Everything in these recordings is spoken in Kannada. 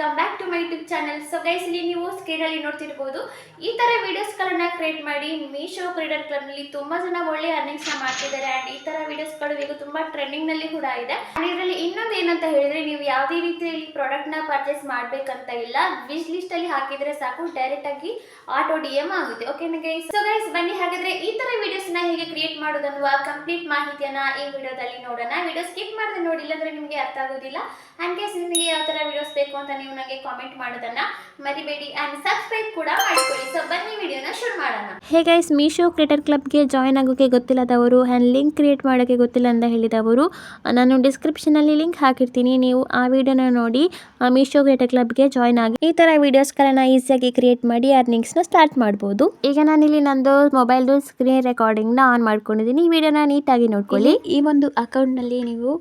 Welcome back to my YouTube channel. So guys, ಇಲ್ಲಿ ನೀವು ಸ್ಕ್ರೀನ್ ಅಲ್ಲಿ ನೋಡ್ತಿರ್ಬೋದು ಈ ತರ ವಿಡಿಯೋಸ್ ಗಳನ್ನ ಕ್ರಿಯೇಟ್ ಮಾಡಿ ಮೀಶೋ ಕ್ರೀಡರ್ ಕ್ಲಬ್ ನಲ್ಲಿ ತುಂಬಾ ಜನ ಒಳ್ಳೆ ಅರ್ನಿಂಗ್ಸ್ ನ ಮಾಡ್ತಿದ್ದಾರೆ. ಅಂಡ್ ಈ ತರ ವಿಡಿಯೋಸ್ ಗಳು ಈಗ ತುಂಬಾ ಟ್ರೆಂಡಿಂಗ್ ನಲ್ಲಿ ಕೂಡ ಇದೆ. ಇದರಲ್ಲಿ ಇನ್ನೊಂದು ಏನಂತ ಹೇಳಿದ್ರೆ, ನೀವು ಯಾವುದೇ ರೀತಿಯಲ್ಲಿ ಪ್ರಾಡಕ್ಟ್ ನ ಪರ್ಚೇಸ್ ಮಾಡ್ಬೇಕಂತ ಇಲ್ಲ, ವಿಶ್ ಲಿಸ್ಟ್ ಅಲ್ಲಿ ಹಾಕಿದ್ರೆ ಸಾಕು, ಡೈರೆಕ್ಟ್ ಆಗಿ ಆಟೋ ಡಿಎಂ ಆಗುತ್ತೆ. ಓಕೆನಾ ಗೈಸ್? ಸೊ ಗೈಸ್, ಬನ್ನಿ ಹಾಗಾದ್ರೆ ಈ ತರ ವಿಡಿಯೋಸ್ ನ ಹೇಗೆ ಕ್ರಿಯೇಟ್ ಮಾಡೋದನ್ನುವ ಕಂಪ್ಲೀಟ್ ಮಾಹಿತಿಯನ್ನ ಈ ವಿಡಿಯೋದಲ್ಲಿ ನೋಡೋಣ. ವಿಡಿಯೋ ಸ್ಕಿಪ್ ಮಾಡದೆ ನೋಡಿ, ಇಲ್ಲಾಂದ್ರೆ ನಿಮಗೆ ಅರ್ಥ ಆಗೋದಿಲ್ಲ. ಅಂಡ್ ಗೈಸ್, ನಿಮಗೆ ಯಾವ ತರ ವಿಡಿಯೋಸ್ ಬೇಕು ಅಂತ ನೀವು ನನಗೆ ಕಾಮೆಂಟ್ ಮಾಡೋದನ್ನ ಮರಿಬೇಡಿ. ಅಂಡ್ ಸಬ್ಸ್ಕ್ರೈಬ್ ಕೂಡ ಮಾಡ್ಕೊಳ್ಳಿ. ಸೊ ಬನ್ನಿ ವಿಡಿಯೋನ ಶುರು ಮಾಡೋಣ. ಹೇ ಗೈಸ್, ಮೀಶೋ ಕ್ರಿಯೇಟರ್ ಕ್ಲಬ್ಗೆ ಜಾಯ್ನ್ ಆಗೋಕ್ಕೆ ಗೊತ್ತಿಲ್ಲದವರು ಆ್ಯಂಡ್ ಲಿಂಕ್ ಕ್ರಿಯೇಟ್ ಮಾಡೋಕ್ಕೆ ಗೊತ್ತಿಲ್ಲ ಅಂತ ಹೇಳಿದವರು, ನಾನು ಡಿಸ್ಕ್ರಿಪ್ಷನಲ್ಲಿ ಲಿಂಕ್ ಹಾಕಿರ್ತೀನಿ. ನೀವು ಆ ವಿಡಿಯೋನ ನೋಡಿ ಮೀಶೋ ಕ್ರಿಯೇಟರ್ ಕ್ಲಬ್ಗೆ ಜಾಯ್ನ್ ಆಗಿ ಈ ಥರ ವೀಡಿಯೋಸ್ಗಳನ್ನ ಈಸಿಯಾಗಿ ಕ್ರಿಯೇಟ್ ಮಾಡಿ ಅರ್ನಿಂಗ್ಸ್ನ ಸ್ಟಾರ್ಟ್ ಮಾಡ್ಬೋದು. ಈಗ ನಾನಿಲ್ಲಿ ನಂದು ಮೊಬೈಲ್ದು ಸ್ಕ್ರೀನ್ ರೆಕಾರ್ಡಿಂಗ್ನ ಆನ್ ಮಾಡ್ಕೊಂಡಿದ್ದೀನಿ. ಈ ವಿಡಿಯೋನ ನೀಟಾಗಿ ನೋಡ್ಕೊಳ್ಳಿ. ಈ ಒಂದು ಅಕೌಂಟ್ನಲ್ಲಿ ನೀವು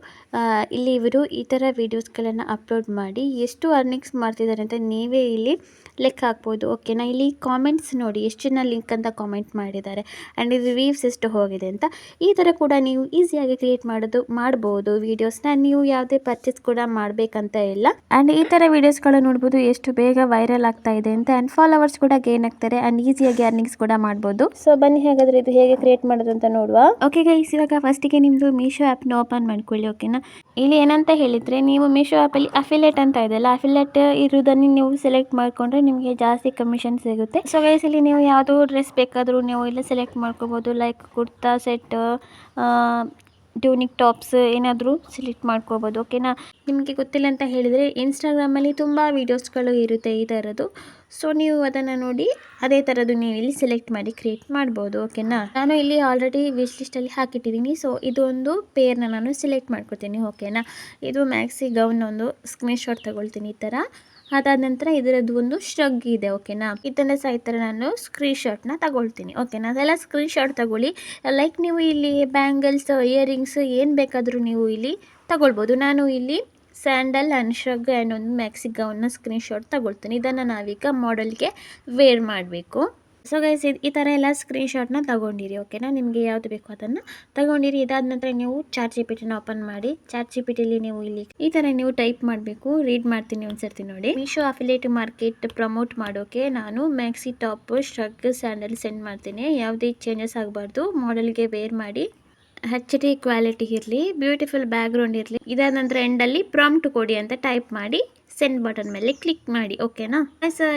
ಇಲ್ಲಿ ಇವರು ಈ ಥರ ವೀಡಿಯೋಸ್ಗಳನ್ನು ಅಪ್ಲೋಡ್ ಮಾಡಿ ಎಷ್ಟು ಅರ್ನಿಂಗ್ಸ್ ಮಾಡ್ತಿದ್ದಾರೆ ಅಂತ ನೀವೇ ಇಲ್ಲಿ ಲೆಕ್ಕ ಹಾಕ್ಬೋದು. ಓಕೆನಾ? ಇಲ್ಲಿ ಕಾಮೆಂಟ್ಸ್ ನೋಡಿ, ಎಷ್ಟು ಜನ ಲಿಂಕ್ ಅಂತ ಕಾಮೆಂಟ್ ಮಾಡಿದ್ದಾರೆ ಆ್ಯಂಡ್ ಇದು ವ್ಯೂಸ್ ಎಷ್ಟು ಹೋಗಿದೆ ಅಂತ. ಈ ಥರ ಕೂಡ ನೀವು ಈಸಿಯಾಗಿ ಕ್ರಿಯೇಟ್ ಮಾಡ್ಬೋದು ವೀಡಿಯೋಸ್ನ. ನೀವು ಯಾವುದೇ ಪರ್ಚೇಸ್ ಕೂಡ ಮಾಡಬೇಕಂತ ಇಲ್ಲ. ಆ್ಯಂಡ್ ಈ ಥರ ವೀಡಿಯೋಸ್ಗಳು ನೋಡ್ಬೋದು ಎಷ್ಟು ಬೇಗ ವೈರಲ್ ಆಗ್ತಾ ಇದೆ ಅಂತ. ಆ್ಯಂಡ್ ಫಾಲೋವರ್ಸ್ ಕೂಡ ಗೇನ್ ಆಗ್ತಾರೆ ಆ್ಯಂಡ್ ಈಸಿಯಾಗಿ ಅರ್ನಿಂಗ್ಸ್ ಕೂಡ ಮಾಡ್ಬೋದು. ಸೊ ಬನ್ನಿ ಹಾಗಾದರೆ ಇದು ಹೇಗೆ ಕ್ರಿಯೇಟ್ ಮಾಡೋದು ಅಂತ ನೋಡುವ. ಓಕೆ ಗೈಸ್, ಇವಾಗ ಫಸ್ಟಿಗೆ ನಿಮ್ಮದು ಮೀಶೋ ಆ್ಯಪ್ನ ಓಪನ್ ಮಾಡ್ಕೊಳ್ಳಿ. ಓಕೆನಾ? ಇಲ್ಲಿ ಏನಂತ ಹೇಳಿದರೆ, ನೀವು ಮೀಶೋ ಆ್ಯಪಲ್ಲಿ ಅಫಿಲೇಟ್ ಅಂತ ಇದೆಯಲ್ಲ, ಅಫಿಲೇಟ್ ಇರೋದನ್ನು ನೀವು ಸೆಲೆಕ್ಟ್ ಮಾಡಿಕೊಂಡ್ರೆ ನಿಮಗೆ ಜಾಸ್ತಿ ಕಮಿಷನ್ ಸಿಗುತ್ತೆ. ಸೊ ಗೈಸ್, ಇಲ್ಲಿ ನೀವು ಯಾವುದೋ ಡ್ರೆಸ್ ಬೇಕಾದರೂ ನೀವು ಇಲ್ಲಿ ಸೆಲೆಕ್ಟ್ ಮಾಡ್ಕೋಬೋದು. Like kurta set, tunic tops ಏನಾದರೂ ಸೆಲೆಕ್ಟ್ ಮಾಡ್ಕೋಬೋದು. ಓಕೆನಾ? ನಿಮಗೆ ಗೊತ್ತಿಲ್ಲ ಅಂತ ಹೇಳಿದರೆ ಇನ್ಸ್ಟಾಗ್ರಾಮಲ್ಲಿ ತುಂಬ ವೀಡಿಯೋಸ್ಗಳು ಇರುತ್ತೆ ಈ ಥರದ್ದು. ಸೊ ನೀವು ಅದನ್ನು ನೋಡಿ ಅದೇ ಥರದ್ದು ನೀವು ಇಲ್ಲಿ ಸೆಲೆಕ್ಟ್ ಮಾಡಿ ಕ್ರಿಯೇಟ್ ಮಾಡ್ಬೋದು. ಓಕೆನಾ? ನಾನು ಇಲ್ಲಿ ಆಲ್ರೆಡಿ ವಿಶ್ ಲಿಸ್ಟಲ್ಲಿ ಹಾಕಿಟ್ಟಿದ್ದೀನಿ. ಸೊ ಇದೊಂದು ಪೇರ್ನ ನಾನು ಸೆಲೆಕ್ಟ್ ಮಾಡ್ಕೊತೀನಿ. ಓಕೆನಾ? ಇದು ಮ್ಯಾಕ್ಸಿ ಗೌನ್ ಒಂದು ಸ್ಕ್ರೀನ್ ಶಾಟ್ ತಗೊಳ್ತೀನಿ ಈ ಥರ. ಅದಾದ ನಂತರ ಇದರದ್ದು ಒಂದು ಶ್ರಗ್ ಇದೆ. ಓಕೆನಾ? ಇದನ್ನೇ ಸಹ ಈ ಥರ ನಾನು ಸ್ಕ್ರೀನ್ ಶಾಟ್ನ ತಗೊಳ್ತೀನಿ. ಓಕೆನಾ? ಅದೆಲ್ಲ ಸ್ಕ್ರೀನ್ ಶಾಟ್ ತಗೊಳ್ಳಿ. ಲೈಕ್ ನೀವು ಇಲ್ಲಿ ಬ್ಯಾಂಗಲ್ಸ್, ಇಯರಿಂಗ್ಸ್ ಏನು ಬೇಕಾದರೂ ನೀವು ಇಲ್ಲಿ ತಗೊಳ್ಬೋದು. ನಾನು ಇಲ್ಲಿ ಸ್ಯಾಂಡಲ್ ಆ್ಯಂಡ್ ಶ್ರಗ್ ಆ್ಯಂಡ್ ಒಂದು ಮ್ಯಾಕ್ಸಿ ಗೌನ್ನ ಸ್ಕ್ರೀನ್ ಶಾಟ್ ತಗೊಳ್ತೀನಿ. ಇದನ್ನು ನಾವೀಗ ಮಾಡೆಲ್ಗೆ ವೇರ್ ಮಾಡಬೇಕು. ಸೊ ಗೈಸ್, ಈ ಥರ ಎಲ್ಲ ಸ್ಕ್ರೀನ್ ಶಾಟ್ನ ತಗೊಂಡಿರಿ. ಓಕೆನಾ? ನಿಮಗೆ ಯಾವುದು ಬೇಕು ಅದನ್ನು ತಗೊಂಡಿರಿ. ಇದಾದ ನಂತರ ನೀವು ಚಾಟ್ ಜಿಪಿಟಿನ ಓಪನ್ ಮಾಡಿ, ಚಾಟ್ ಜಿಪಿಟಿಲಿ ನೀವು ಇಲ್ಲಿ ಈ ಥರ ನೀವು ಟೈಪ್ ಮಾಡಬೇಕು. ರೀಡ್ ಮಾಡ್ತೀನಿ ಒಂದ್ಸರ್ತಿ ನೋಡಿ. ಮೀಶೋ ಅಫಿಲಿಯೇಟ್ ಮಾರ್ಕೆಟ್ ಪ್ರಮೋಟ್ ಮಾಡೋಕೆ ನಾನು maxi top, shrug, sandal send ಮಾಡ್ತೀನಿ. ಯಾವುದೇ ಚೇಂಜಸ್ ಆಗಬಾರ್ದು. ಮಾಡೆಲ್ಗೆ ವೇರ್ ಮಾಡಿ, HD ಕ್ವಾಲಿಟಿ ಇರಲಿ, ಬ್ಯೂಟಿಫುಲ್ ಬ್ಯಾಕ್ಗ್ರೌಂಡ್ ಇರಲಿ. ಇದಾದ ನಂತರ ಎಂಡಲ್ಲಿ ಪ್ರಾಂಪ್ಟ್ ಕೊಡಿ ಅಂತ ಟೈಪ್ ಮಾಡಿ ಸೆಂಡ್ ಬಟನ್ ಮೇಲೆ ಕ್ಲಿಕ್ ಮಾಡಿ. ಓಕೆನಾ?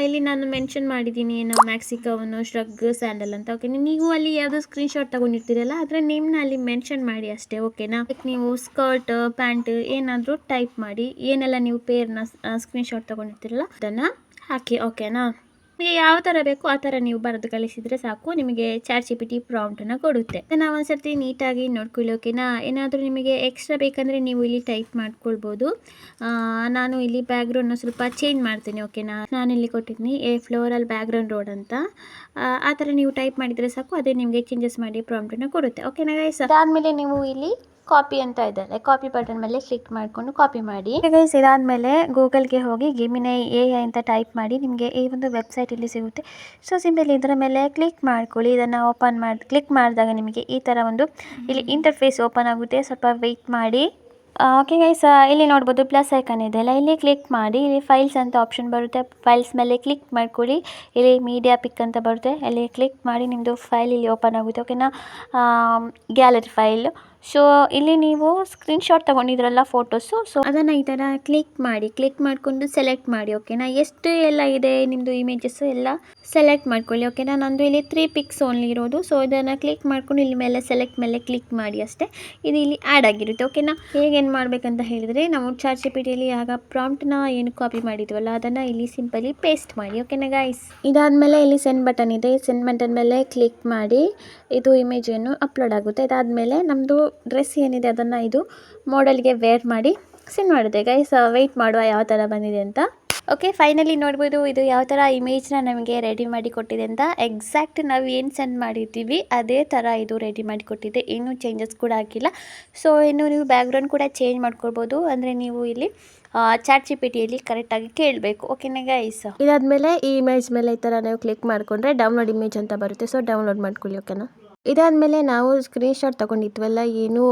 ಇಲ್ಲಿ ನಾನು ಮೆನ್ಷನ್ ಮಾಡಿದ್ದೀನಿ ನಾವು ಮ್ಯಾಕ್ಸಿ ಗೌನ್, ಶ್ರಗ್, ಸ್ಯಾಂಡಲ್ ಅಂತ. ಓಕೆ, ನೀವು ಅಲ್ಲಿ ಯಾವುದೋ ಸ್ಕ್ರೀನ್ ಶಾಟ್ ತಗೊಂಡಿರ್ತೀರಲ್ಲ ಅದರ ನೇಮ್ನ ಅಲ್ಲಿ ಮೆನ್ಷನ್ ಮಾಡಿ ಅಷ್ಟೇ. ಓಕೆನಾ? ನೀವು ಸ್ಕರ್ಟ್, ಪ್ಯಾಂಟ್ ಏನಾದರೂ ಟೈಪ್ ಮಾಡಿ, ಏನೆಲ್ಲ ನೀವು ಪೇರ್ನ ಸ್ಕ್ರೀನ್ ಶಾಟ್ ತಗೊಂಡಿರ್ತೀರಲ್ಲ ಅದನ್ನು ಹಾಕಿ. ಓಕೆನಾ? ನಿಮಗೆ ಯಾವ ಥರ ಬೇಕು ಆ ಥರ ನೀವು ಬರೆದು ಕಳಿಸಿದರೆ ಸಾಕು, ನಿಮಗೆ ಚಾಟ್ ಜಿಪಿಟಿ ಪ್ರಾಂಪ್ಟನ್ನು ಕೊಡುತ್ತೆ. ನಾವು ಒಂದ್ಸರ್ತಿ ನೀಟಾಗಿ ನೋಡ್ಕೊಳ್ಳಿ. ಓಕೆನಾ? ಏನಾದರೂ ನಿಮಗೆ ಎಕ್ಸ್ಟ್ರಾ ಬೇಕಂದರೆ ನೀವು ಇಲ್ಲಿ ಟೈಪ್ ಮಾಡ್ಕೊಳ್ಬೋದು. ನಾನು ಇಲ್ಲಿ ಬ್ಯಾಕ್ಗ್ರೌಂಡ್ನ ಸ್ವಲ್ಪ ಚೇಂಜ್ ಮಾಡ್ತೀನಿ. ಓಕೆನಾ? ನಾನಿಲ್ಲಿ ಕೊಟ್ಟಿದ್ದೀನಿ ಫ್ಲೋರಲ್ ಬ್ಯಾಕ್ಗ್ರೌಂಡ್ ರೋಡ್ ಅಂತ. ಆ ಥರ ನೀವು ಟೈಪ್ ಮಾಡಿದರೆ ಸಾಕು, ಅದೇ ನಿಮಗೆ ಚೇಂಜಸ್ ಮಾಡಿ ಪ್ರಾಂಪ್ಟನ್ನು ಕೊಡುತ್ತೆ. ಓಕೆನಾ ಗೈಸ್? ಅದಾದಮೇಲೆ ನೀವು ಇಲ್ಲಿ ಕಾಪಿ ಅಂತ ಇದ್ದಾರೆ, ಕಾಪಿ ಬಟನ್ ಮೇಲೆ ಕ್ಲಿಕ್ ಮಾಡಿಕೊಂಡು ಕಾಪಿ ಮಾಡಿ. ಗೈಸ್, ಇದಾದಮೇಲೆ ಗೂಗಲ್ಗೆ ಹೋಗಿ ಗೆಮಿನೈ AI ಅಂತ ಟೈಪ್ ಮಾಡಿ, ನಿಮಗೆ ಈ ಒಂದು ವೆಬ್ಸೈಟ್ ಇಲ್ಲಿ ಸಿಗುತ್ತೆ. ಸೊ ಸಿಂಪಲ್ ಇದರ ಮೇಲೆ ಕ್ಲಿಕ್ ಮಾಡ್ಕೊಳ್ಳಿ. ಇದನ್ನು ಓಪನ್ ಮಾಡಿ ಕ್ಲಿಕ್ ಮಾಡಿದಾಗ ನಿಮಗೆ ಈ ಥರ ಒಂದು ಇಲ್ಲಿ ಇಂಟರ್ಫೇಸ್ ಓಪನ್ ಆಗುತ್ತೆ. ಸ್ವಲ್ಪ ವೆಯ್ಟ್ ಮಾಡಿ. ಓಕೆ ಗೈಸ್, ಇಲ್ಲಿ ನೋಡ್ಬೋದು ಪ್ಲಸ್ ಐಕನ್ ಇದೆ ಅಲ್ಲ, ಇಲ್ಲಿ ಕ್ಲಿಕ್ ಮಾಡಿ. ಇಲ್ಲಿ ಫೈಲ್ಸ್ ಅಂತ ಆಪ್ಷನ್ ಬರುತ್ತೆ, ಫೈಲ್ಸ್ ಮೇಲೆ ಕ್ಲಿಕ್ ಮಾಡ್ಕೊಳ್ಳಿ. ಇಲ್ಲಿ ಮೀಡಿಯಾ ಪಿಕ್ ಅಂತ ಬರುತ್ತೆ, ಅಲ್ಲಿ ಕ್ಲಿಕ್ ಮಾಡಿ ನಿಮ್ಮದು ಫೈಲ್ ಇಲ್ಲಿ ಓಪನ್ ಆಗುತ್ತೆ. ಓಕೆನಾ? Gallery file. ಸೊ ಇಲ್ಲಿ ನೀವು ಸ್ಕ್ರೀನ್ ಶಾಟ್ ತೊಗೊಂಡಿದ್ರಲ್ಲ ಫೋಟೋಸು, ಸೊ ಅದನ್ನು ಈ ಥರ ಕ್ಲಿಕ್ ಮಾಡಿ, ಕ್ಲಿಕ್ ಮಾಡಿಕೊಂಡು ಸೆಲೆಕ್ಟ್ ಮಾಡಿ. ಓಕೆನಾ? ಎಷ್ಟು ಎಲ್ಲ ಇದೆ ನಿಮ್ಮದು ಇಮೇಜಸ್ಸು ಎಲ್ಲ ಸೆಲೆಕ್ಟ್ ಮಾಡ್ಕೊಳ್ಳಿ. ಓಕೆನಾ? ನಂದು ಇಲ್ಲಿ 3 ಪಿಕ್ಸ್ ಓನ್ಲಿ ಇರೋದು. ಸೊ ಇದನ್ನು ಕ್ಲಿಕ್ ಮಾಡ್ಕೊಂಡು ಇಲ್ಲಿ ಮೇಲೆ ಸೆಲೆಕ್ಟ್ ಮೇಲೆ ಕ್ಲಿಕ್ ಮಾಡಿ ಅಷ್ಟೇ. ಇದು ಇಲ್ಲಿ ಆ್ಯಡ್ ಆಗಿರುತ್ತೆ. ಓಕೆನಾ? ಹೇಗೇನು ಮಾಡಬೇಕಂತ ಹೇಳಿದರೆ, ನಾವು ಚಾಟ್ ಜಿಪಿಟಿಯಲ್ಲಿ ಆಗ ಪ್ರಾಂಪ್ಟ್ನ ಏನು ಕಾಪಿ ಮಾಡಿದ್ವಲ್ಲ ಅದನ್ನು ಇಲ್ಲಿ ಸಿಂಪಲಿ ಪೇಸ್ಟ್ ಮಾಡಿ. ಓಕೆನಾ ಗೈಸ್? ಇದಾದಮೇಲೆ ಇಲ್ಲಿ ಸೆಂಡ್ ಬಟನ್ ಇದೆ, ಸೆಂಡ್ ಬಟನ್ ಮೇಲೆ ಕ್ಲಿಕ್ ಮಾಡಿ. ಇದು ಇಮೇಜನ್ನು ಅಪ್ಲೋಡ್ ಆಗುತ್ತೆ. ಇದಾದಮೇಲೆ ನಮ್ಮದು ಡ್ರೆಸ್ ಏನಿದೆ ಅದನ್ನು ಇದು ಮಾಡೆಲ್ಗೆ ವೇರ್ ಮಾಡಿ ಸೆಂಡ್ ಮಾಡಿದೆ. ಗೈಸ್, ವೆಯ್ಟ್ ಮಾಡುವ ಯಾವ ಥರ ಬಂದಿದೆ ಅಂತ. ಓಕೆ, ಫೈನಲಿ ನೋಡ್ಬೋದು ಇದು ಯಾವ ಥರ ಇಮೇಜ್ನ ನಮಗೆ ರೆಡಿ ಮಾಡಿ ಕೊಟ್ಟಿದೆ ಅಂತ. ಎಕ್ಸಾಕ್ಟ್ ನಾವು ಏನು ಸೆಂಡ್ ಮಾಡಿರ್ತೀವಿ ಅದೇ ಥರ ಇದು ರೆಡಿ ಮಾಡಿ ಕೊಟ್ಟಿದೆ. ಏನೂ ಚೇಂಜಸ್ ಕೂಡ ಆಗಿಲ್ಲ. ಸೊ ಇನ್ನು ನೀವು ಬ್ಯಾಕ್ಗ್ರೌಂಡ್ ಕೂಡ ಚೇಂಜ್ ಮಾಡ್ಕೊಳ್ಬೋದು. ಅಂದರೆ ನೀವು ಇಲ್ಲಿ ಚಾಟ್ ಜಿಪಿಟಿಯಲ್ಲಿ ಕರೆಕ್ಟಾಗಿ ಕೇಳಬೇಕು. ಓಕೆನಾ ಗೈಸ್? ಇದಾದಮೇಲೆ ಈ ಇಮೇಜ್ ಮೇಲೆ ಈ ಥರ ನೀವು ಕ್ಲಿಕ್ ಮಾಡಿಕೊಂಡ್ರೆ ಡೌನ್ಲೋಡ್ ಇಮೇಜ್ ಅಂತ ಬರುತ್ತೆ. ಸೊ ಡೌನ್ಲೋಡ್ ಮಾಡ್ಕೊಳ್ಳಿ. ಓಕೆನಾ? ಇದಾದಮೇಲೆ ನಾವು ಸ್ಕ್ರೀನ್ ಶಾಟ್ ತೊಗೊಂಡಿದ್ವಲ್ಲ ಏನು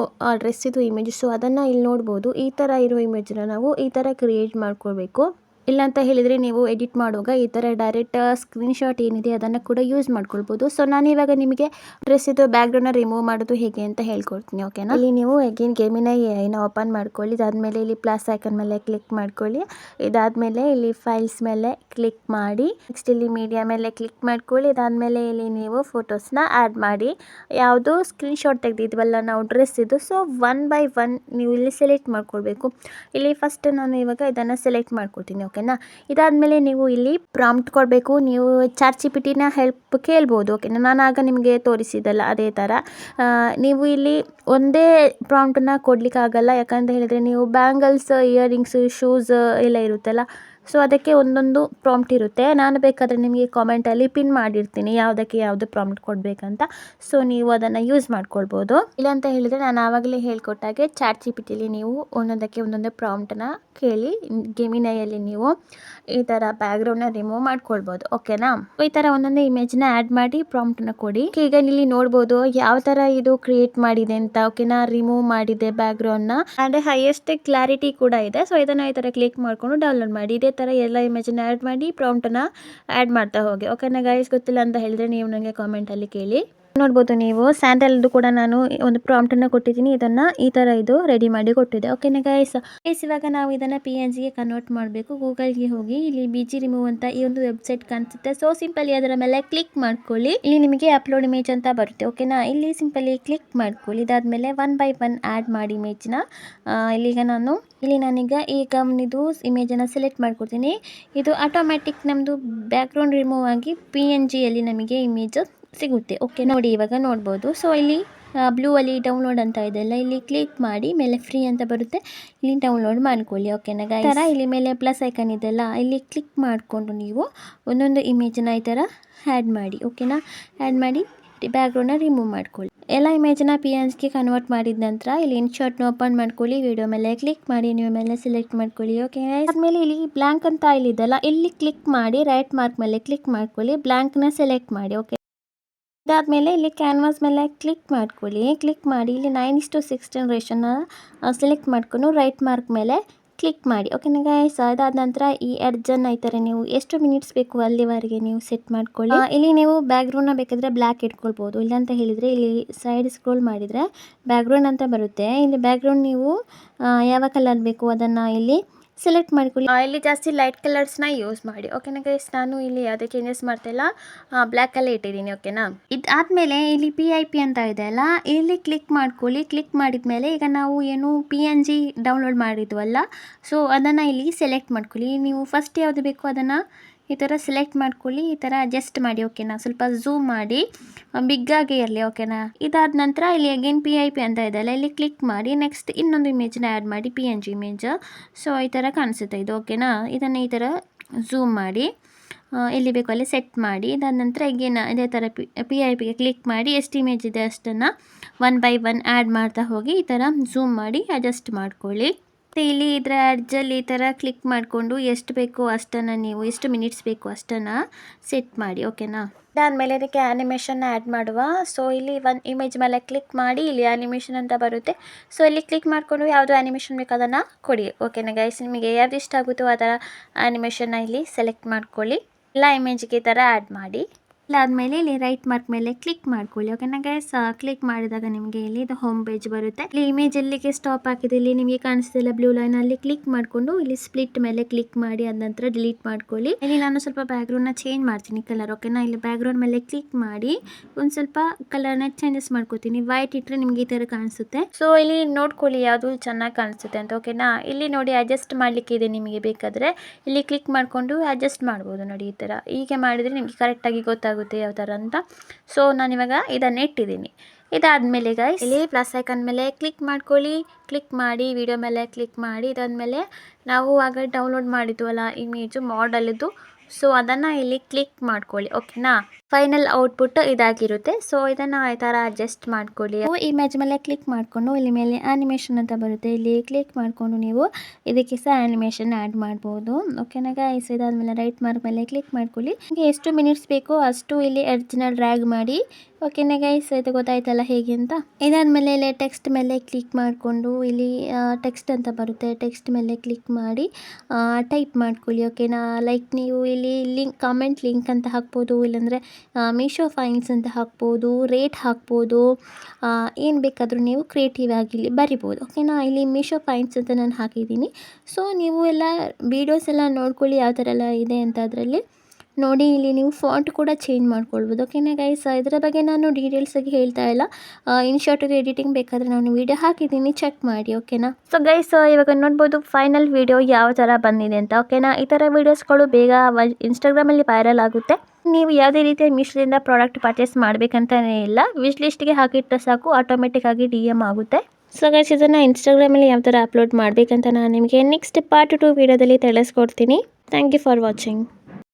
ಡ್ರೆಸ್ಸಿದು ಇಮೇಜಸ್ಸು, ಅದನ್ನು ಇಲ್ಲಿ ನೋಡ್ಬೋದು. ಈ ಥರ ಇರೋ ಇಮೇಜನ್ನ ನಾವು ಈ ಥರ ಕ್ರಿಯೇಟ್ ಮಾಡ್ಕೊಳ್ಬೇಕು. ಇಲ್ಲ ಅಂತ ಹೇಳಿದರೆ ನೀವು ಎಡಿಟ್ ಮಾಡುವಾಗ ಈ ಥರ ಡೈರೆಕ್ಟ್ ಸ್ಕ್ರೀನ್ಶಾಟ್ ಏನಿದೆ ಅದನ್ನು ಕೂಡ ಯೂಸ್ ಮಾಡ್ಕೊಳ್ಬೋದು. ಸೊ ನಾನು ಇವಾಗ ನಿಮಗೆ ಡ್ರೆಸ್ಸಿದು ಬ್ಯಾಕ್ಗ್ರೌಂಡ್ನ ರಿಮೂವ್ ಮಾಡೋದು ಹೇಗೆ ಅಂತ ಹೇಳ್ಕೊಡ್ತೀನಿ, ಓಕೆನಾ. ಇಲ್ಲಿ ನೀವು ಅಗೇನ್ ಗೇಮಿನ ಎಐನ ಓಪನ್ ಮಾಡ್ಕೊಳ್ಳಿ. ಇದಾದಮೇಲೆ ಇಲ್ಲಿ ಪ್ಲಸ್ ಐಕನ್ ಮೇಲೆ ಕ್ಲಿಕ್ ಮಾಡ್ಕೊಳ್ಳಿ. ಇದಾದಮೇಲೆ ಇಲ್ಲಿ ಫೈಲ್ಸ್ ಮೇಲೆ ಕ್ಲಿಕ್ ಮಾಡಿ, ನೆಕ್ಸ್ಟ್ ಇಲ್ಲಿ ಮೀಡಿಯಾ ಮೇಲೆ ಕ್ಲಿಕ್ ಮಾಡ್ಕೊಳ್ಳಿ. ಇದಾದಮೇಲೆ ಇಲ್ಲಿ ನೀವು ಫೋಟೋಸ್ನ ಆ್ಯಡ್ ಮಾಡಿ. ಯಾವುದು ಸ್ಕ್ರೀನ್ಶಾಟ್ ತೆಗೆದಿದ್ವಲ್ಲ ನಾವು ಡ್ರೆಸ್ಸಿದು, ಸೊ 1 by 1 ನೀವು ಇಲ್ಲಿ ಸೆಲೆಕ್ಟ್ ಮಾಡ್ಕೊಳ್ಬೇಕು. ಇಲ್ಲಿ ಫಸ್ಟ್ ನಾನು ಇವಾಗ ಇದನ್ನು ಸೆಲೆಕ್ಟ್ ಮಾಡ್ಕೊಳ್ತೀನಿ, ಓಕೆನಾ. ಇದಾದಮೇಲೆ ನೀವು ಇಲ್ಲಿ ಪ್ರಾಂಪ್ಟ್ ಕೊಡಬೇಕು. ನೀವು ChatGPTನ ಹೆಲ್ಪ್ ಕೇಳ್ಬೋದು, ಓಕೆನಾ. ನಾನು ಆಗ ನಿಮಗೆ ತೋರಿಸಿದಲ್ಲ ಅದೇ ಥರ ನೀವು ಇಲ್ಲಿ ಒಂದೇ ಪ್ರಾಂಪ್ಟನ್ನ ಕೊಡಲಿಕ್ಕಾಗಲ್ಲ. ಯಾಕಂತ ಹೇಳಿದರೆ ನೀವು ಬ್ಯಾಂಗಲ್ಸ್, ಇಯರಿಂಗ್ಸ್, ಶೂಸ್ ಎಲ್ಲ ಇರುತ್ತಲ್ಲ, ಸೊ ಅದಕ್ಕೆ ಒಂದೊಂದು ಪ್ರಾಂಪ್ಟ್ ಇರುತ್ತೆ. ನಾನು ಬೇಕಾದರೆ ನಿಮಗೆ ಕಾಮೆಂಟಲ್ಲಿ ಪಿನ್ ಮಾಡಿರ್ತೀನಿ ಯಾವುದಕ್ಕೆ ಯಾವುದು ಪ್ರಾಂಪ್ಟ್ ಕೊಡಬೇಕಂತ. ಸೊ ನೀವು ಅದನ್ನು ಯೂಸ್ ಮಾಡ್ಕೊಳ್ಬೋದು. ಇಲ್ಲಂತ ಹೇಳಿದರೆ ನಾನು ಆವಾಗಲೇ ಹೇಳ್ಕೊಟ್ಟಾಗೆ ChatGPTಲಿ ನೀವು ಒಂದೊಂದಕ್ಕೆ ಒಂದೊಂದು ಪ್ರಾಂಪ್ಟನ್ನ ಕೇಳಿ ಗೆಮಿನೈಯಲ್ಲಿ ನೀವು ಈ ಥರ ಬ್ಯಾಕ್ಗ್ರೌಂಡ್ನ ರಿಮೂವ್ ಮಾಡ್ಕೊಳ್ಬೋದು, ಓಕೆನಾ. ಈ ಥರ ಒಂದೊಂದೇ ಇಮೇಜ್ನ ಆ್ಯಡ್ ಮಾಡಿ ಪ್ರಾಂಪ್ಟನ್ನ ಕೊಡಿ. ಈಗ ಇಲ್ಲಿ ನೋಡ್ಬೋದು ಯಾವ ಥರ ಇದು ಕ್ರಿಯೇಟ್ ಮಾಡಿದೆ ಅಂತ, ಓಕೆನಾ. ರಿಮೂವ್ ಮಾಡಿದೆ ಬ್ಯಾಕ್ಗ್ರೌಂಡ್ನ ಆ್ಯಂಡ್ ಹೈಯೆಸ್ಟ್ ಕ್ಲಾರಿಟಿ ಕೂಡ ಇದೆ. ಸೊ ಇದನ್ನು ಈ ಥರ ಕ್ಲಿಕ್ ಮಾಡಿಕೊಂಡು ಡೌನ್ಲೋಡ್ ಮಾಡಿ. ಇದೇ ಥರ ಎಲ್ಲ ಇಮೇಜನ್ನ ಆ್ಯಡ್ ಮಾಡಿ ಪ್ರಾಂಪ್ಟನ್ನ ಆ್ಯಡ್ ಮಾಡ್ತಾ ಹೋಗಿ, ಓಕೆನಾ ಗೈಸ್. ಗೊತ್ತಿಲ್ಲ ಅಂತ ಹೇಳಿದರೆ ನೀವು ನನಗೆ ಕಾಮೆಂಟಲ್ಲಿ ಕೇಳಿ. ನೋಡ್ಬೋದು ನೀವು ಸ್ಯಾಂಡಲ್ದು ಕೂಡ ನಾನು ಒಂದು ಪ್ರಾಂಪ್ಟನ್ನು ಕೊಟ್ಟಿದ್ದೀನಿ. ಇದನ್ನು ಈ ಥರ ಇದು ರೆಡಿ ಮಾಡಿ ಕೊಟ್ಟಿದೆ, ಓಕೆನಾ ಗೈಸ್. ಇವಾಗ ನಾವು ಇದನ್ನು PNGಗೆ ಕನ್ವರ್ಟ್ ಮಾಡಬೇಕು. ಗೂಗಲ್ಗೆ ಹೋಗಿ ಇಲ್ಲಿ BG ರಿಮೂವ್ ಅಂತ ಈ ಒಂದು ವೆಬ್ಸೈಟ್ ಕಾಣಿಸುತ್ತೆ. ಸೊ ಸಿಂಪಲಿ ಅದರ ಮೇಲೆ ಕ್ಲಿಕ್ ಮಾಡ್ಕೊಳ್ಳಿ. ಇಲ್ಲಿ ನಿಮಗೆ ಅಪ್ಲೋಡ್ ಇಮೇಜ್ ಅಂತ ಬರುತ್ತೆ, ಓಕೆನಾ. ಇಲ್ಲಿ ಸಿಂಪಲಿ ಕ್ಲಿಕ್ ಮಾಡ್ಕೊಳ್ಳಿ. ಇದಾದಮೇಲೆ 1 by 1 ಆ್ಯಡ್ ಮಾಡಿ ಇಮೇಜ್ನ. ನಾನೀಗ ಈ ಕಂಪ್ನಿದು ಇಮೇಜನ್ನು ಸೆಲೆಕ್ಟ್ ಮಾಡ್ಕೊಡ್ತೀನಿ. ಇದು ಆಟೋಮ್ಯಾಟಿಕ್ ನಮ್ಮದು ಬ್ಯಾಕ್ಗ್ರೌಂಡ್ ರಿಮೂವ್ ಆಗಿ PNGಯಲ್ಲಿ ನಮಗೆ ಇಮೇಜ್ ಸಿಗುತ್ತೆ, ಓಕೆ. ನೋಡಿ ಇವಾಗ ನೋಡ್ಬೋದು. ಸೊ ಇಲ್ಲಿ ಬ್ಲೂ ಅಲ್ಲಿ ಡೌನ್ಲೋಡ್ ಅಂತ ಇದೆಲ್ಲ, ಇಲ್ಲಿ ಕ್ಲಿಕ್ ಮಾಡಿ ಮೇಲೆ ಫ್ರೀ ಅಂತ ಬರುತ್ತೆ, ಇಲ್ಲಿ ಡೌನ್ಲೋಡ್ ಮಾಡ್ಕೊಳ್ಳಿ, ಓಕೆನಾ ಗೈಸ್. ಈ ಥರ ಇಲ್ಲಿ ಮೇಲೆ ಪ್ಲಸ್ ಐಕನ್ ಇದೆಲ್ಲ, ಇಲ್ಲಿ ಕ್ಲಿಕ್ ಮಾಡಿಕೊಂಡು ನೀವು ಒಂದೊಂದು ಇಮೇಜನ್ನ ಈ ಥರ ಆ್ಯಡ್ ಮಾಡಿ, ಓಕೆನಾ. ಆ್ಯಡ್ ಮಾಡಿ ಬ್ಯಾಕ್ಗ್ರೌಂಡ್ನ ರಿಮೂವ್ ಮಾಡ್ಕೊಳ್ಳಿ. ಎಲ್ಲ ಇಮೇಜನ್ನ PNGಗೆ ಕನ್ವರ್ಟ್ ಮಾಡಿದ ನಂತರ ಇಲ್ಲಿ ಇನ್ಶಾಟ್ನ ಓಪನ್ ಮಾಡ್ಕೊಳ್ಳಿ. ವಿಡಿಯೋ ಮೇಲೆ ಕ್ಲಿಕ್ ಮಾಡಿ ನೀವು ಮೇಲೆ ಸೆಲೆಕ್ಟ್ ಮಾಡ್ಕೊಳ್ಳಿ, ಓಕೆ. ಆದಮೇಲೆ ಇಲ್ಲಿ ಬ್ಲ್ಯಾಂಕ್ ಅಂತ ಇಲ್ಲಿದೆಲ್ಲ, ಇಲ್ಲಿ ಕ್ಲಿಕ್ ಮಾಡಿ ರೈಟ್ ಮಾರ್ಕ್ ಮೇಲೆ ಕ್ಲಿಕ್ ಮಾಡ್ಕೊಳ್ಳಿ. ಬ್ಲ್ಯಾಂಕ್ನ ಸೆಲೆಕ್ಟ್ ಮಾಡಿ, ಓಕೆ. ಇದಾದಮೇಲೆ ಇಲ್ಲಿ ಕ್ಯಾನ್ವಾಸ್ ಮೇಲೆ ಕ್ಲಿಕ್ ಮಾಡ್ಕೊಳ್ಳಿ. ಕ್ಲಿಕ್ ಮಾಡಿ ಇಲ್ಲಿ 9:16 ರೇಷನ್ನ ಸೆಲೆಕ್ಟ್ ಮಾಡ್ಕೊಂಡು ರೈಟ್ ಮಾರ್ಕ್ ಮೇಲೆ ಕ್ಲಿಕ್ ಮಾಡಿ, ಓಕೆನಾ ಗೈಸ್. ಅದಾದ ನಂತರ ಈ ಎಡ್ಜನ್ನು ಈ ಥರ ನೀವು ಎಷ್ಟು ಮಿನಿಟ್ಸ್ ಬೇಕು ಅಲ್ಲಿವರೆಗೆ ನೀವು ಸೆಟ್ ಮಾಡ್ಕೊಳ್ಳಿ. ಇಲ್ಲಿ ನೀವು ಬ್ಯಾಕ್ಗ್ರೌಂಡ್ನ ಬೇಕಾದರೆ ಬ್ಲ್ಯಾಕ್ ಇಟ್ಕೊಳ್ಬೋದು. ಇಲ್ಲಾಂತ ಹೇಳಿದರೆ ಇಲ್ಲಿ ಸೈಡ್ ಸ್ಕ್ರೋಲ್ ಮಾಡಿದರೆ ಬ್ಯಾಕ್ಗ್ರೌಂಡ್ ಅಂತ ಬರುತ್ತೆ. ಇಲ್ಲಿ ಬ್ಯಾಕ್ಗ್ರೌಂಡ್ ನೀವು ಯಾವ ಕಲರ್ ಬೇಕು ಅದನ್ನು ಇಲ್ಲಿ ಸೆಲೆಕ್ಟ್ ಮಾಡ್ಕೊಳ್ಳಿ. ಇಲ್ಲಿ ಜಾಸ್ತಿ ಲೈಟ್ ಕಲರ್ಸ್ನ ಯೂಸ್ ಮಾಡಿ, ಓಕೆನಾ ಗೈಸ್. ನಾನು ಇಲ್ಲಿ ಯಾವುದೇ ಚೇಂಜಸ್ ಮಾಡ್ತಿಲ್ಲ, ಬ್ಲ್ಯಾಕಲ್ಲೇ ಇಟ್ಟಿದ್ದೀನಿ, ಓಕೆನಾ. ಇದಾದಮೇಲೆ ಇಲ್ಲಿ PIP ಅಂತ ಇದೆ ಅಲ್ಲ, ಇಲ್ಲಿ ಕ್ಲಿಕ್ ಮಾಡ್ಕೊಳ್ಳಿ. ಕ್ಲಿಕ್ ಮಾಡಿದ ಮೇಲೆ ಈಗ ನಾವು ಏನು PNG ಡೌನ್ಲೋಡ್ ಮಾಡಿದ್ವಲ್ಲ, ಸೊ ಅದನ್ನು ಇಲ್ಲಿ ಸೆಲೆಕ್ಟ್ ಮಾಡ್ಕೊಳ್ಳಿ. ನೀವು ಫಸ್ಟ್ ಯಾವುದು ಬೇಕೋ ಅದನ್ನು ಈ ಥರ ಸೆಲೆಕ್ಟ್ ಮಾಡ್ಕೊಳ್ಳಿ. ಈ ಥರ ಅಡ್ಜಸ್ಟ್ ಮಾಡಿ, ಓಕೆನಾ. ಸ್ವಲ್ಪ ಝೂಮ್ ಮಾಡಿ ಬಿಗ್ಗಾಗಿ ಇರಲಿ, ಓಕೆನಾ. ಇದಾದ ನಂತರ ಇಲ್ಲಿ ಅಗೇನ್ PIP ಅಂತ ಇದೆಯಲ್ಲ, ಇಲ್ಲಿ ಕ್ಲಿಕ್ ಮಾಡಿ ನೆಕ್ಸ್ಟ್ ಇನ್ನೊಂದು ಇಮೇಜ್ನ ಆ್ಯಡ್ ಮಾಡಿ, PNG ಇಮೇಜ್. ಸೊ ಈ ಥರ ಕಾಣಿಸುತ್ತೆ ಇದು, ಓಕೆನಾ. ಇದನ್ನು ಈ ಥರ ಝೂಮ್ ಮಾಡಿ ಎಲ್ಲಿ ಬೇಕೋ ಅಲ್ಲಿ ಸೆಟ್ ಮಾಡಿ. ಇದಾದ ನಂತರ ಅಗೇನ್ ಇದೇ ಥರ PIPಗೆ ಕ್ಲಿಕ್ ಮಾಡಿ ಎಷ್ಟು ಇಮೇಜ್ ಇದೆ ಅಷ್ಟನ್ನು 1 by 1 ಆ್ಯಡ್ ಮಾಡ್ತಾ ಹೋಗಿ ಈ ಥರ ಝೂಮ್ ಮಾಡಿ ಅಡ್ಜಸ್ಟ್ ಮಾಡ್ಕೊಳ್ಳಿ. ಮತ್ತು ಇಲ್ಲಿ ಇದರ ಅಡ್ಜಲ್ಲಿ ಈ ಥರ ಕ್ಲಿಕ್ ಮಾಡಿಕೊಂಡು ಎಷ್ಟು ಬೇಕೋ ಅಷ್ಟನ್ನು ನೀವು ಎಷ್ಟು ಮಿನಿಟ್ಸ್ ಬೇಕು ಅಷ್ಟನ್ನು ಸೆಟ್ ಮಾಡಿ, ಓಕೆನಾ. ಅದಾದಮೇಲೆ ಅದಕ್ಕೆ ಆ್ಯನಿಮೇಷನ್ನ ಆ್ಯಡ್ ಮಾಡುವ. ಸೊ ಇಲ್ಲಿ ಒಂದು ಇಮೇಜ್ ಮೇಲೆ ಕ್ಲಿಕ್ ಮಾಡಿ ಇಲ್ಲಿ ಆ್ಯನಿಮೇಷನ್ ಅಂತ ಬರುತ್ತೆ. ಸೊ ಇಲ್ಲಿ ಕ್ಲಿಕ್ ಮಾಡಿಕೊಂಡು ಯಾವುದು ಆ್ಯನಿಮೇಷನ್ ಬೇಕು ಅದನ್ನು ಕೊಡಿ, ಓಕೆನಾ ಗೈಸ್. ನಿಮಗೆ ಯಾವ್ದು ಇಷ್ಟ ಆಗುತ್ತೋ ಆ ಥರ ಆ್ಯನಿಮೇಷನ್ನ ಇಲ್ಲಿ ಸೆಲೆಕ್ಟ್ ಮಾಡ್ಕೊಳ್ಳಿ. ಎಲ್ಲ ಇಮೇಜ್ಗೆ ಈ ಥರ ಆ್ಯಡ್ ಮಾಡಿ. ಇದಾದಮೇಲೆ ಇಲ್ಲಿ ರೈಟ್ ಮಾರ್ಕ್ ಮೇಲೆ ಕ್ಲಿಕ್ ಮಾಡ್ಕೊಳ್ಳಿ, ಓಕೆನಾ ಗೈಸ್. ಕ್ಲಿಕ್ ಮಾಡಿದಾಗ ನಿಮಗೆ ಇಲ್ಲಿ ಇದು ಹೋಮ್ ಪೇಜ್ ಬರುತ್ತೆ. ಇಲ್ಲಿ ಇಮೇಜ್ ಎಲ್ಲಿಗೆ ಸ್ಟಾಪ್ ಆಗಿದೆ ಇಲ್ಲಿ ನಿಮಗೆ ಕಾಣಿಸ್ತಿಲ್ಲ ಬ್ಲೂ ಲೈನ್, ಅಲ್ಲಿ ಕ್ಲಿಕ್ ಮಾಡಿಕೊಂಡು ಇಲ್ಲಿ ಸ್ಪ್ಲಿಟ್ ಮೇಲೆ ಕ್ಲಿಕ್ ಮಾಡಿ ಅದ ನಂತರ ಡಿಲೀಟ್ ಮಾಡ್ಕೊಳ್ಳಿ. ಇಲ್ಲಿ ನಾನು ಸ್ವಲ್ಪ ಬ್ಯಾಕ್ಗ್ರೌಂಡ್ನ ಚೇಂಜ್ ಮಾಡ್ತೀನಿ ಕಲರ್, ಓಕೆನಾ. ಇಲ್ಲಿ ಬ್ಯಾಕ್ಗ್ರೌಂಡ್ ಮೇಲೆ ಕ್ಲಿಕ್ ಮಾಡಿ ಒಂದು ಸ್ವಲ್ಪ ಕಲರ್ನ ಚೇಂಜಸ್ ಮಾಡ್ಕೋತೀನಿ. ವೈಟ್ ಇಟ್ಟರೆ ನಿಮಗೆ ಈ ಥರ ಕಾಣಿಸುತ್ತೆ. ಸೊ ಇಲ್ಲಿ ನೋಡ್ಕೊಳ್ಳಿ ಯಾವುದು ಚೆನ್ನಾಗಿ ಕಾಣಿಸುತ್ತೆ ಅಂತ, ಓಕೆನಾ. ಇಲ್ಲಿ ನೋಡಿ ಅಡ್ಜಸ್ಟ್ ಮಾಡಲಿಕ್ಕೆ ಇದೆ ನಿಮಗೆ ಬೇಕಾದರೆ ಇಲ್ಲಿ ಕ್ಲಿಕ್ ಮಾಡಿಕೊಂಡು ಅಡ್ಜಸ್ಟ್ ಮಾಡ್ಬೋದು. ನೋಡಿ ಈ ಥರ ಹೀಗೆ ಮಾಡಿದರೆ ನಿಮಗೆ ಕರೆಕ್ಟಾಗಿ ಗೊತ್ತಾಗುತ್ತೆ ಯಾವ ಥರ ಅಂತ. ಸೊ ನಾನಿವಾಗ ಇದನ್ನು ಇಟ್ಟಿದ್ದೀನಿ. ಇದಾದಮೇಲೆ ಗೈಸ್ ಇಲ್ಲಿ ಪ್ಲಸ್ ಐಕನ್ ಮೇಲೆ ಕ್ಲಿಕ್ ಮಾಡ್ಕೊಳ್ಳಿ. ಕ್ಲಿಕ್ ಮಾಡಿ ವಿಡಿಯೋ ಮೇಲೆ ಕ್ಲಿಕ್ ಮಾಡಿ. ಇದಾದಮೇಲೆ ನಾವು ಆಗ ಡೌನ್ಲೋಡ್ ಮಾಡಿದ್ವಲ್ಲ ಇಮೇಜು ಮಾಡಲಿದ್ದು, ಸೊ ಅದನ್ನು ಇಲ್ಲಿ ಕ್ಲಿಕ್ ಮಾಡ್ಕೊಳ್ಳಿ, ಓಕೆನಾ. ಫೈನಲ್ ಔಟ್ಪುಟ್ ಇದಾಗಿರುತ್ತೆ. ಸೊ ಇದನ್ನು ಈ ಥರ ಅಡ್ಜಸ್ಟ್ ಮಾಡ್ಕೊಳ್ಳಿ. ನೀವು ಇಮೇಜ್ ಮೇಲೆ ಕ್ಲಿಕ್ ಮಾಡಿಕೊಂಡು ಇಲ್ಲಿ ಮೇಲೆ ಆ್ಯನಿಮೇಷನ್ ಅಂತ ಬರುತ್ತೆ, ಇಲ್ಲಿ ಕ್ಲಿಕ್ ಮಾಡಿಕೊಂಡು ನೀವು ಇದಕ್ಕೆ ಸಹ ಆ್ಯನಿಮೇಷನ್ ಆ್ಯಡ್ ಮಾಡ್ಬೋದು. ಓಕೆನಾ ಗೈಸ್, ಇದಾದಮೇಲೆ ರೈಟ್ ಮಾರ್ಕ್ ಮೇಲೆ ಕ್ಲಿಕ್ ಮಾಡ್ಕೊಳ್ಳಿ. ನಿಮಗೆ ಎಷ್ಟು ಮಿನಿಟ್ಸ್ ಬೇಕೋ ಅಷ್ಟು ಇಲ್ಲಿ ಎಡ್ಜ್ನ ಡ್ರ್ಯಾಗ್ ಮಾಡಿ. ಓಕೆನಾ ಗೈಸ್, ಇದು ಗೊತ್ತಾಯ್ತಲ್ಲ ಹೇಗೆ ಅಂತ. ಇದಾದಮೇಲೆ ಇಲ್ಲಿ ಟೆಕ್ಸ್ಟ್ ಮೇಲೆ ಕ್ಲಿಕ್ ಮಾಡಿಕೊಂಡು ಇಲ್ಲಿ ಟೆಕ್ಸ್ಟ್ ಅಂತ ಬರುತ್ತೆ, ಟೆಕ್ಸ್ಟ್ ಮೇಲೆ ಕ್ಲಿಕ್ ಮಾಡಿ ಟೈಪ್ ಮಾಡ್ಕೊಳ್ಳಿ. ಓಕೆನಾ, ಲೈಕ್ ನೀವು ಇಲ್ಲಿ ಲಿಂಕ್ ಕಾಮೆಂಟ್ ಲಿಂಕ್ ಅಂತ ಹಾಕ್ಬೋದು, ಇಲ್ಲಾಂದರೆ ಮೀಶೋ ಫೈನ್ಸ್ ಅಂತ ಹಾಕ್ಬೋದು, ರೇಟ್ ಹಾಕ್ಬೋದು, ಏನು ಬೇಕಾದರೂ ನೀವು ಕ್ರಿಯೇಟಿವ್ ಆಗಿ ಇಲ್ಲಿ ಬರಿಬೋದು. ಓಕೆನಾ, ಇಲ್ಲಿ ಮೀಶೋ ಫೈನ್ಸ್ ಅಂತ ನಾನು ಹಾಕಿದ್ದೀನಿ. ಸೊ ನೀವು ಎಲ್ಲ ವೀಡಿಯೋಸ್ ಎಲ್ಲ ನೋಡ್ಕೊಳ್ಳಿ ಯಾವ ಥರ ಎಲ್ಲ ಇದೆ ಅಂತ. ಅದರಲ್ಲಿ ನೋಡಿ ಇಲ್ಲಿ ನೀವು ಫಾಂಟ್ ಕೂಡ ಚೇಂಜ್ ಮಾಡ್ಕೊಳ್ಬೋದು. ಓಕೆನಾ ಗೈಸ್, ಇದರ ಬಗ್ಗೆ ನಾನು ಡೀಟೇಲ್ಸಾಗಿ ಹೇಳ್ತಾ ಇಲ್ಲ. ಇನ್ಶಾರ್ಟ್ ಎಡಿಟಿಂಗ್ ಬೇಕಾದರೆ ನಾನು ವೀಡಿಯೋ ಹಾಕಿದ್ದೀನಿ, ಚೆಕ್ ಮಾಡಿ. ಓಕೆನಾ, ಸೊ ಗೈಸ್ ಇವಾಗ ನೋಡ್ಬೋದು ಫೈನಲ್ ವೀಡಿಯೋ ಯಾವ ಥರ ಬಂದಿದೆ ಅಂತ. ಓಕೆನಾ, ಈ ಥರ ವೀಡಿಯೋಸ್ಗಳು ಬೇಗ ಇನ್ಸ್ಟಾಗ್ರಾಮಲ್ಲಿ ವೈರಲ್ ಆಗುತ್ತೆ. ನೀವು ಯಾವುದೇ ರೀತಿಯ ಮೀಶೋದಿಂದ ಪ್ರಾಡಕ್ಟ್ ಪರ್ಚೇಸ್ ಮಾಡಬೇಕಂತಲೇ ಇಲ್ಲ, ವಿಶ್ ಲಿಸ್ಟ್ಗೆ ಹಾಕಿಟ್ಟರೆ ಸಾಕು, ಆಟೋಮೆಟಿಕ್ ಆಗಿ DM ಆಗುತ್ತೆ. ಸೊ ಗೈಸ್, ಇದನ್ನು ಇನ್ಸ್ಟಾಗ್ರಾಮಲ್ಲಿ ಯಾವ ಥರ ಅಪ್ಲೋಡ್ ಮಾಡಬೇಕಂತ ನಾನು ನಿಮಗೆ ನೆಕ್ಸ್ಟ್ ಪಾರ್ಟ್ 2 ವೀಡಿಯೋದಲ್ಲಿ ತಿಳಿಸ್ಕೊಡ್ತೀನಿ. Thank you for watching.